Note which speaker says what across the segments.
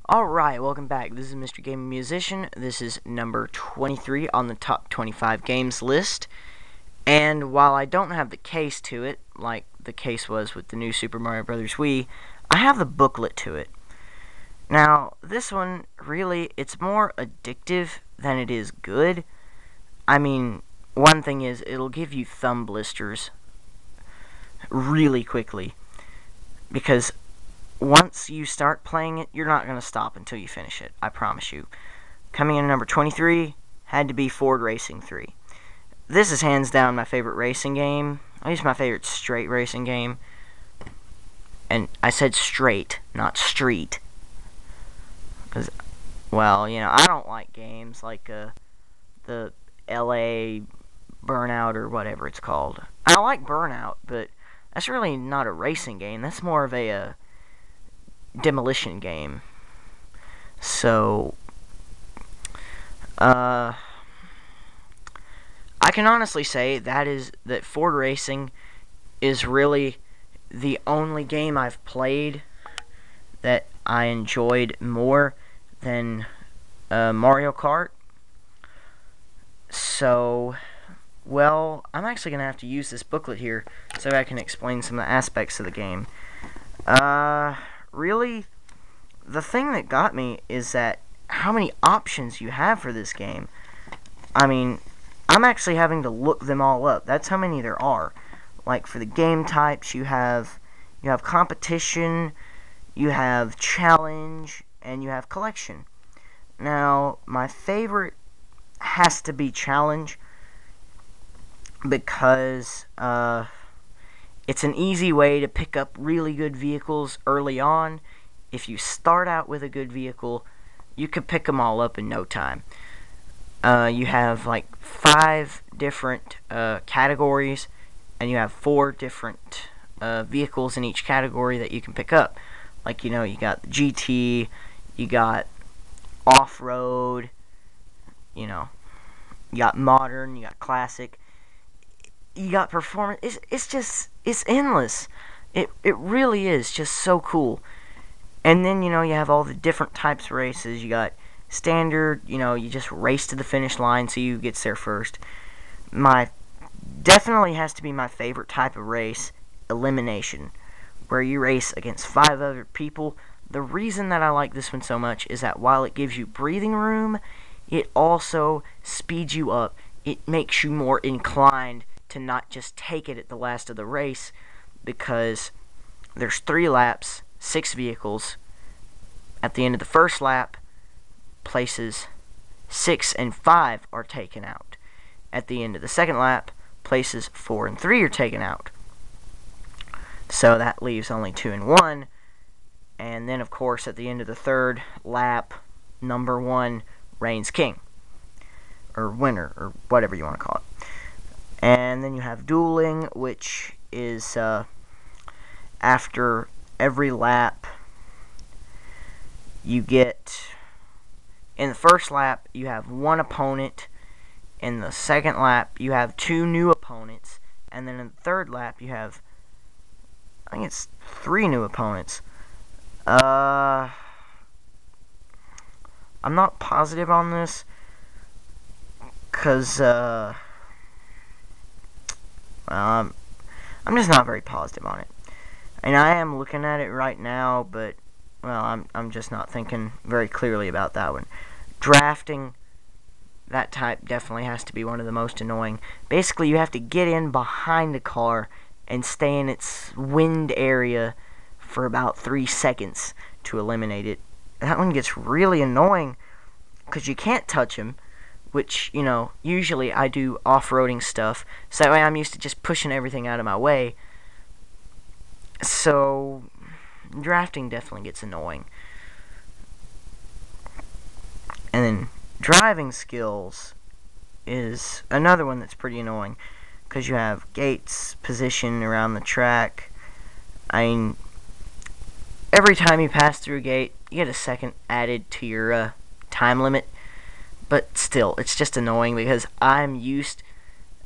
Speaker 1: Alright, welcome back. This is Mr. Gaming Musician. This is number 23 on the top 25 games list. And while I don't have the case to it, like the case was with the new Super Mario Bros. Wii, I have the booklet to it. Now, this one, really, it's more addictive than it is good. I mean, one thing is, it'll give you thumb blisters really quickly. Because once you start playing it, you're not going to stop until you finish it. I promise you. Coming in at number 23 had to be Ford Racing 3. This is hands down my favorite racing game. At least my favorite straight racing game. And I said straight, not street. Because, well, you know, I don't like games like the LA Burnout or whatever it's called. I like Burnout, but that's really not a racing game. That's more of a demolition game. So, I can honestly say that Ford Racing is really the only game I've played that I enjoyed more than Mario Kart. So, well, I'm actually going to have to use this booklet here so I can explain some of the aspects of the game. Really, the thing that got me is that how many options you have for this game. I mean, I'm actually having to look them all up. That's how many there are. Like, for the game types, you have competition, you have challenge, and you have collection. Now, my favorite has to be challenge because it's an easy way to pick up really good vehicles early on. If you start out with a good vehicle, you could pick them all up in no time. You have like 5 different categories, and you have 4 different vehicles in each category that you can pick up. Like, you know, you got the GT, you got off-road, you know, you got modern, you got classic, you got performance. It's endless. It really is just so cool. And then, you know, you have all the different types of races. You got standard, you know, you just race to the finish line so you gets there first. Definitely has to be my favorite type of race, elimination, where you race against 5 other people. The reason that I like this one so much is that while it gives you breathing room, it also speeds you up. It makes you more inclined to not just take it at the last of the race, because there's 3 laps, 6 vehicles. At the end of the first lap, places 6 and 5 are taken out. At the end of the second lap, places 4 and 3 are taken out. So that leaves only 2 and 1. And then, of course, at the end of the third lap, number 1 reigns king. Or winner, or whatever you want to call it. And then you have dueling, which is after every lap, you get, in the first lap, you have 1 opponent. In the second lap, you have 2 new opponents. And then in the third lap, you have, I think it's 3 new opponents. I'm not positive on this, because, well, I'm just not very positive on it. And I am looking at it right now, but, well, I'm just not thinking very clearly about that one. Drafting, that type definitely has to be one of the most annoying. Basically, you have to get in behind the car and stay in its wind area for about 3 seconds to eliminate it. That one gets really annoying because you can't touch him, which, you know, usually I do off-roading stuff, so that way I'm used to just pushing everything out of my way. So, drafting definitely gets annoying. And then, driving skills is another one that's pretty annoying, because you have gates, position around the track. I mean, every time you pass through a gate, you get a second added to your time limit. But still, it's just annoying because I'm used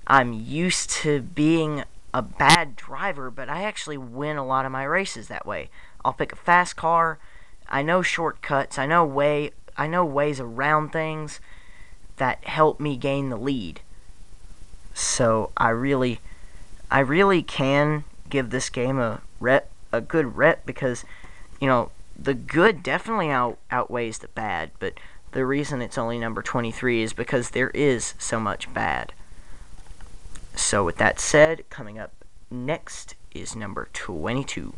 Speaker 1: to being a bad driver, but I actually win a lot of my races that way. I'll pick a fast car, I know shortcuts. I know ways around things that help me gain the lead. So I really can give this game a good rep, because the good definitely outweighs the bad, but the reason it's only number 23 is because there is so much bad. So with that said, coming up next is number 22.